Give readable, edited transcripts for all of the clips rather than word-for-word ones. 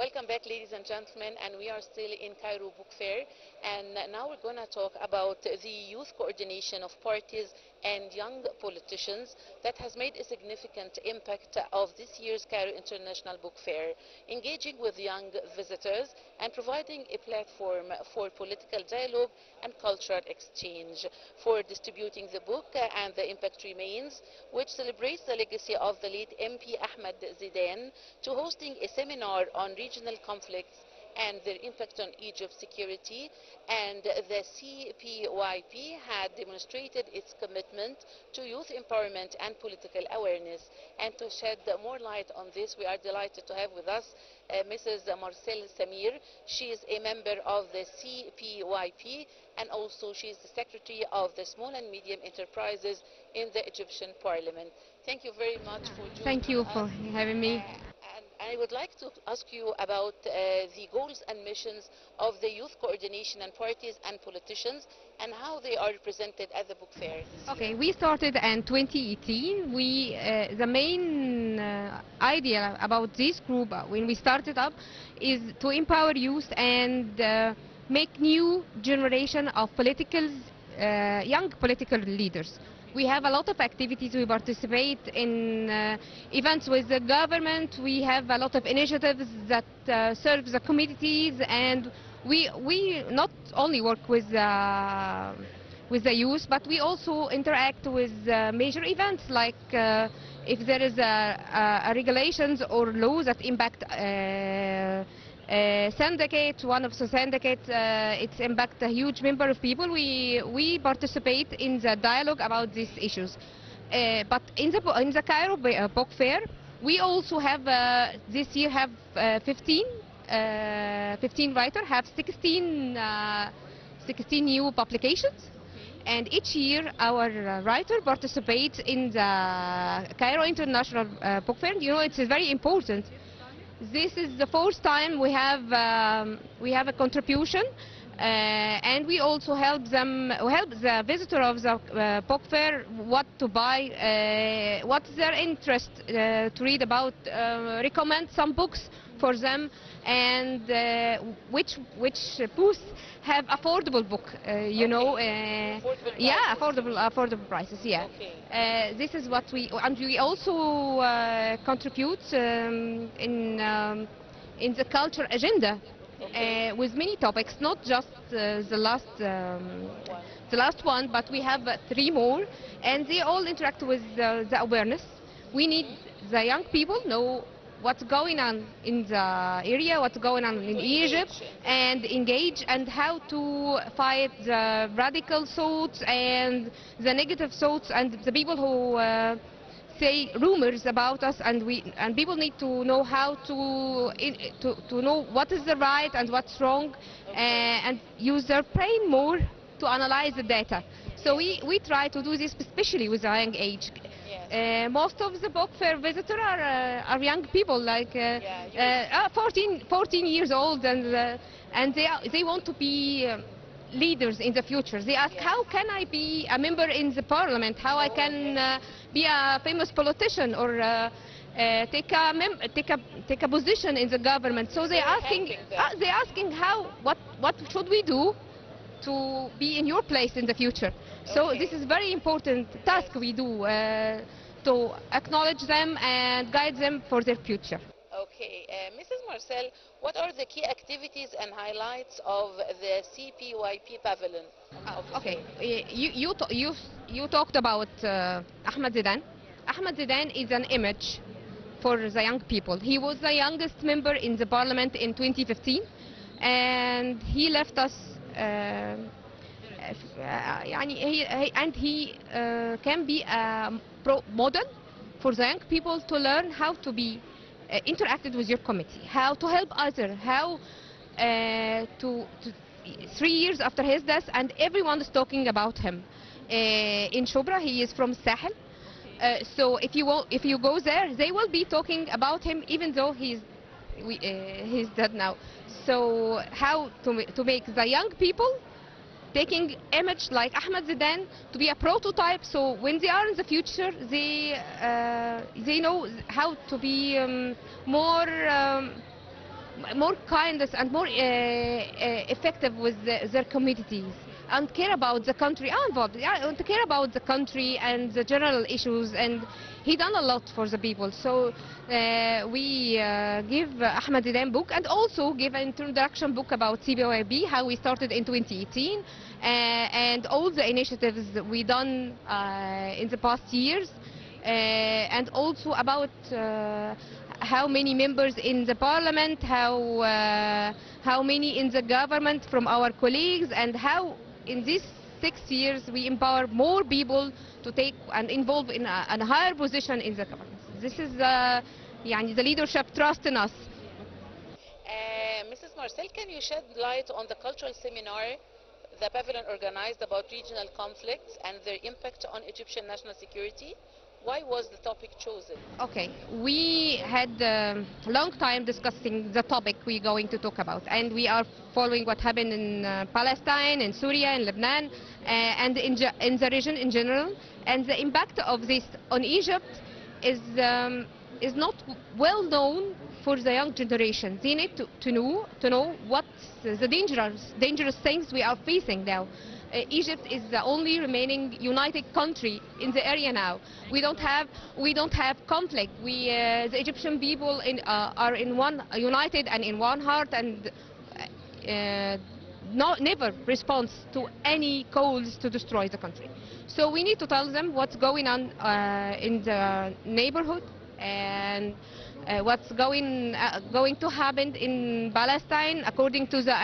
Welcome back, ladies and gentlemen, and we are still in Cairo Book Fair, and now we're going to talk about the youth coordination of parties and young politicians that has made a significant impact of this year's Cairo International Book Fair, engaging with young visitors and providing a platform for political dialogue and cultural exchange, for distributing the book and the impact remains, which celebrates the legacy of the late MP Ahmed Zidane, to hosting a seminar on regional conflicts and their impact on Egypt's security. And the CPYP had demonstrated its commitment to youth empowerment and political awareness. And to shed more light on this, we are delighted to have with us Mrs. Marcel Samir. She is a member of the CPYP, and also she is the secretary of the Small and Medium Enterprises in the Egyptian Parliament. Thank you very much for joining us. Thank you for having me. And I would like to ask you about the goals and missions of the youth coordination and parties and politicians, and how they are represented at the book fair this Okay, year. we started in 2018. The main idea about this group when we started up is to empower youth and make new generation of young political leaders. We have a lot of activities. We participate in events with the government. We have a lot of initiatives that serve the communities, and we not only work with the youth, but we also interact with major events, like if there is a regulations or laws that impact syndicate, one of the syndicates, it's impact a huge number of people. We participate in the dialogue about these issues. But in the Cairo Book Fair, we also have this year have 15 writers, have 16 new publications. And each year our writer participates in the Cairo International Book Fair. You know, it's very important. This is the first time we have a contribution, and we also help the visitor of the book fair what to buy, what's their interest to read about, recommend some books for them, and which booths have affordable book, you know, yeah, affordable prices, yeah. Okay. This is what we also contribute in the culture agenda, with many topics, not just the last one, but we have 3 more, and they all interact with the awareness. We need the young people know what's going on in the area, what's going on in Egypt, and engage, and how to fight the radical thoughts and the negative thoughts and the people who say rumors about us, and people need to know how to know what is the right and what's wrong, and use their brain more to analyze the data. So we try to do this, especially with the young age. Most of the book fair visitors are young people, like 14 years old, and they want to be leaders in the future. They ask, how can I be a member in the parliament? How I can be a famous politician, or take a position in the government? So they're asking what should we do to be in your place in the future. So this is very important task we do, to acknowledge them and guide them for their future. Okay, Mrs. Marcel, what are the key activities and highlights of the CPYP pavilion? Okay, you talked about Ahmed Zidane. Ahmed Zidane is an image for the young people. He was the youngest member in the parliament in 2015, and he left us. He can be a model for the young people to learn how to be interacted with your committee, how to help others, how 3 years after his death, and everyone is talking about him. In Shobra, he is from Sahel, so if you go there, they will be talking about him, even though he's dead now. So how to make the young people taking image like Ahmed Zidane to be a prototype, so when they are in the future, they know how to be more more kindness and more effective with their communities, and care about the country, are involved, yeah, and to care about the country and the general issues, and he done a lot for the people. So we give Ahmed Didan book, and also give an introduction book about CBYB, how we started in 2018, and all the initiatives we done in the past years, and also about how many members in the parliament, how many in the government from our colleagues, and how in these 6 years we empower more people to take and involve in a higher position in the government. This is يعني the leadership trust in us. Mrs. Marcel, can you shed light on the cultural seminar the pavilion organized about regional conflicts and their impact on Egyptian national security? Why was the topic chosen? Okay, we had a long time discussing the topic we're going to talk about, and we are following what happened in Palestine, in Syria, in Lebanon, and in the region in general. And the impact of this on Egypt is not well known for the young generation. They need to know what the dangerous things we are facing now. Egypt is the only remaining united country in the area now. We don't have conflict. The Egyptian people are united and in one heart, and never responds to any calls to destroy the country. So we need to tell them what's going on in the neighborhood, and what's going to happen in Palestine according to the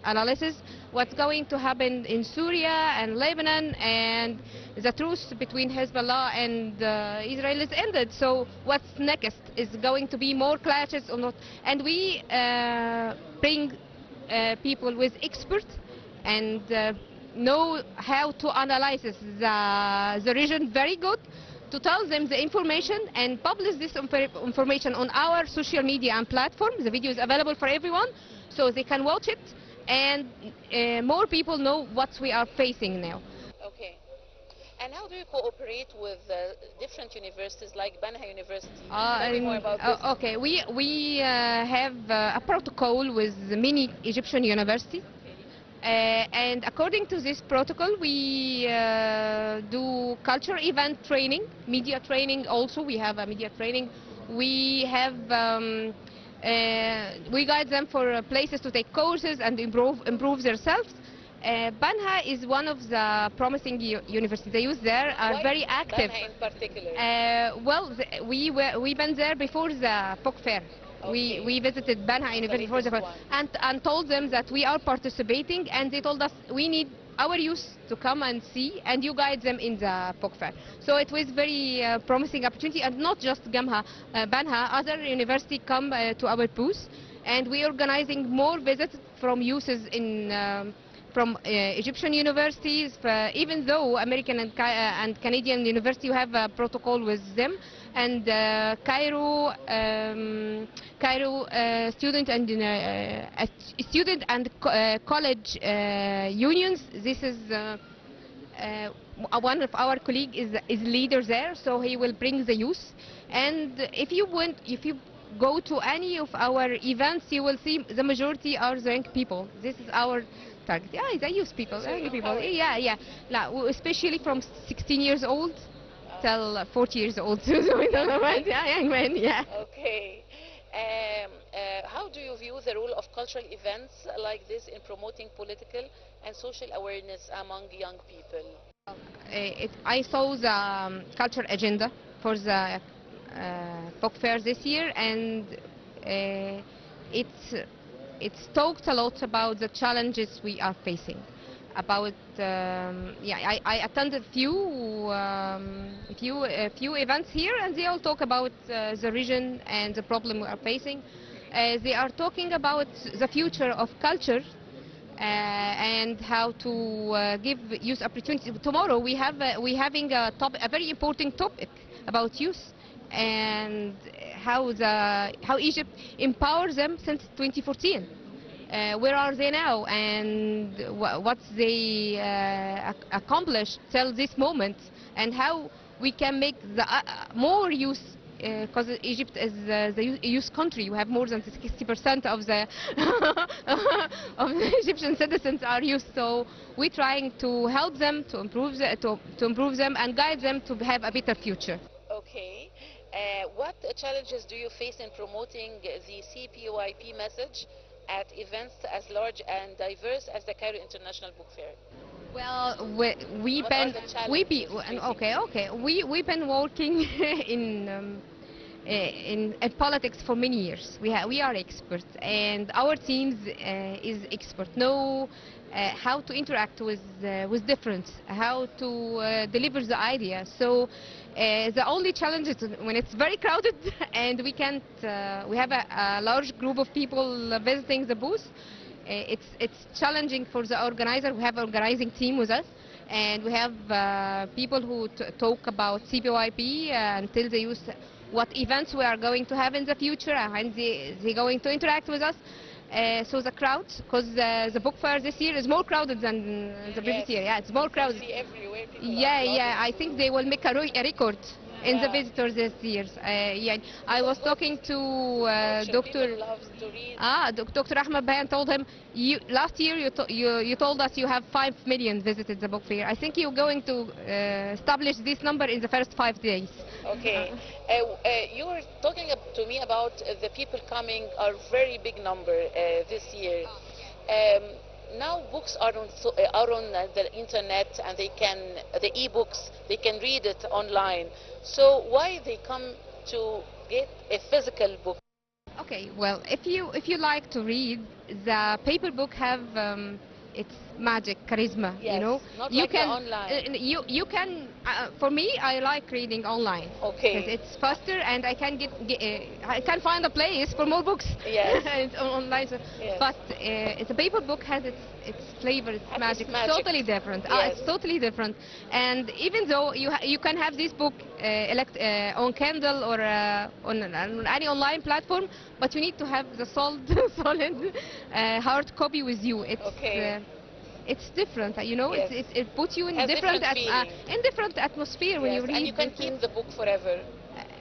analysis, what's going to happen in Syria and Lebanon, and the truce between Hezbollah and Israel is ended. So what's next? Is going to be more clashes or not? And we bring people with experts and know how to analyze the region very good, to tell them the information and publish this information on our social media and platforms. The video is available for everyone, so they can watch it, and more people know what we are facing now. Okay. And how do you cooperate with different universities like Banha University? Tell me more about this. Okay, we have a protocol with many Egyptian universities. And according to this protocol, we do culture event training, media training also. We have a media training. We have we guide them for places to take courses and improve themselves. Banha is one of the promising universities. The youth there are Why very active. Banha in particular? Well, we've been there before the book fair. Okay. We visited Banha University for the and told them that we are participating, and they told us we need our youth to come and see, and you guide them in the book fair. So it was very promising opportunity, and not just Banha, other universities come to our booth, and we are organizing more visits from youths in from Egyptian universities, even though American and Canadian university have a protocol with them, and Cairo student and college unions. This is one of our colleagues is leader there, so he will bring the youth. And if you go to any of our events, you will see the majority are the young people. This is our target. Yeah, the youth people, young people. Yeah. Especially from 16 years old till 40 years old. Young men. Yeah. Okay. How do you view the role of cultural events like this in promoting political and social awareness among young people? I saw the culture agenda for the book fair this year, and it's talked a lot about the challenges we are facing. About I attended a few events here, and they all talk about the region and the problem we are facing. They are talking about the future of culture and how to give youth opportunities. Tomorrow we having a very important topic about youth, and how Egypt empowers them since 2014. Where are they now, and what they accomplished till this moment, and how we can make the more youth because Egypt is the youth country. We have more than 60% of the of the Egyptian citizens are youth. So we're trying to help them to improve to improve them and guide them to have a better future. Okay. What challenges do you face in promoting the CPYP message at events as large and diverse as the Cairo International Book Fair? Well, What are the challenges facing we've been working in politics for many years. We are experts, and our teams is expert. Know how to interact with different, how to deliver the idea. So the only challenge is when it's very crowded and we can't. We have a large group of people visiting the booth. It's challenging for the organizer. We have an organizing team with us, and we have people who talk about CPYP and tell the youth what events we are going to have in the future, and they're going to interact with us. So the crowd, because the book fair this year is more crowded than the previous year. Yeah, it's more crowded. See everywhere people Yeah. I think they will make a record in the Yeah. visitors this year. Yeah, I was talking to Dr. People loves to read. Dr. Ahmed Bayan told him, last year you told us you have 5 million visited the book fair. I think you're going to establish this number in the first 5 days. Okay. You were talking to me about the people coming, are very big number this year. Now books are on the internet, and the e-books, they can read it online. So why they come to get a physical book? Okay, well, if you like to read, the paper book have its magic, charisma. Yes, you know, not you like the can online. you can. For me, I like reading online. Okay. 'Cause it's faster, and I can I can find a place for more books. Yes. It's online. So, Yes. but the paper book has its flavor, its Has magic. its magic. Totally different. Yes. It's totally different. And even though you can have this book on Kindle or on any online platform, but you need to have the solid hard copy with you. Okay. It's different, you know. Yes. It puts you in Has different feeling. in different atmosphere when Yes, you read. and you can it. keep the book forever.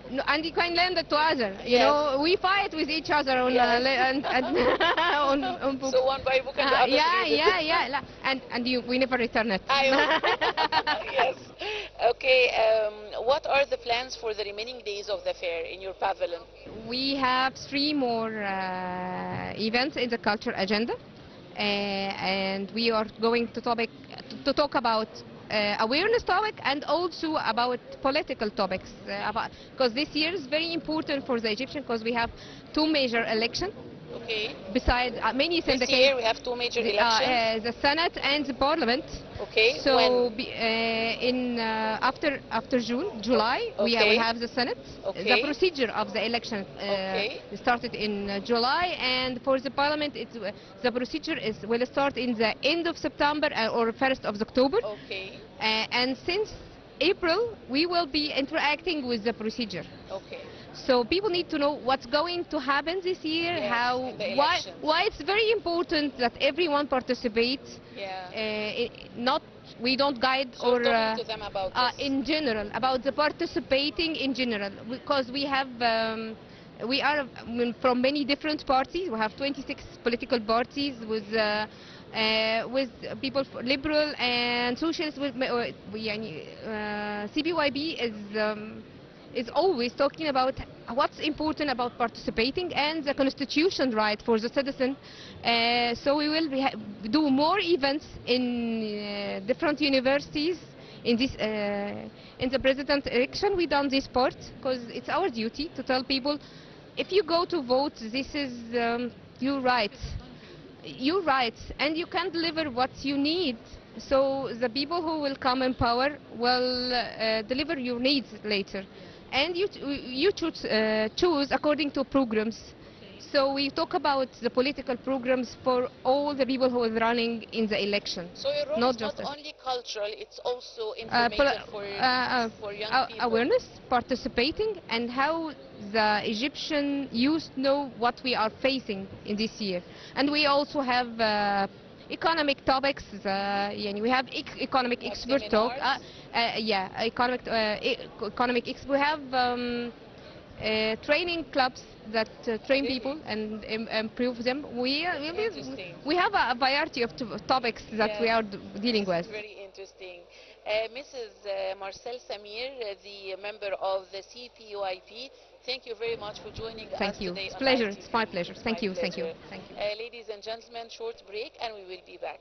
No, and you can lend it to others. You Yes. know, we fight with each other on Yes. on books. So one buy book and the other read it. yeah. And we never return it. Yes. Okay. What are the plans for the remaining days of the fair in your pavilion? We have 3 more events in the culture agenda, and we are going to talk about awareness topic and also about political topics. Because this year is very important for the Egyptian, because we have 2 major elections. Okay. Besides many This year syndicates, we have 2 major elections. the Senate and the Parliament. Okay. So when? after July, we Okay. have the Senate. Okay. The procedure of the election Okay. started in July, and for the Parliament, the procedure will start in the end of September or 1st of October. Okay. And since April, we will be interacting with the procedure. Okay. So people need to know what's going to happen this year, Yes, in the why elections. it's very important that everyone participates. Yeah. Not we don't guide So or talking to them about this. in general about the participating in general, because we have we are from many different parties. We have 26 political parties with people liberal and socialist. CPYB is always talking about what's important about participating and the constitution right for the citizen. So we will do more events in different universities. In the president election, we done this part because it's our duty to tell people, if you go to vote, this is your rights. Your rights, and you can deliver what you need. So the people who will come in power will deliver your needs later. And you choose according to programs. So we talk about the political programs for all the people who are running in the election. So your role not is not just only cultural, it's also information for young people. Awareness, participating, and how the Egyptian youth know what we are facing in this year. And we also have economic topics. We have economic Like expert talk. seminars? Economic expert. We have training clubs that train Really? people and improve them. Interesting. We have a variety of topics that we Yes, are dealing this with. is very interesting. Mrs. Marcel Samir, the member of the CPUIP, thank you very much for joining us Thank you. today It's on pleasure. It's my ITV. pleasure. It's my Thank you. Thank you. pleasure. Thank you. Ladies and gentlemen, short break and we will be back.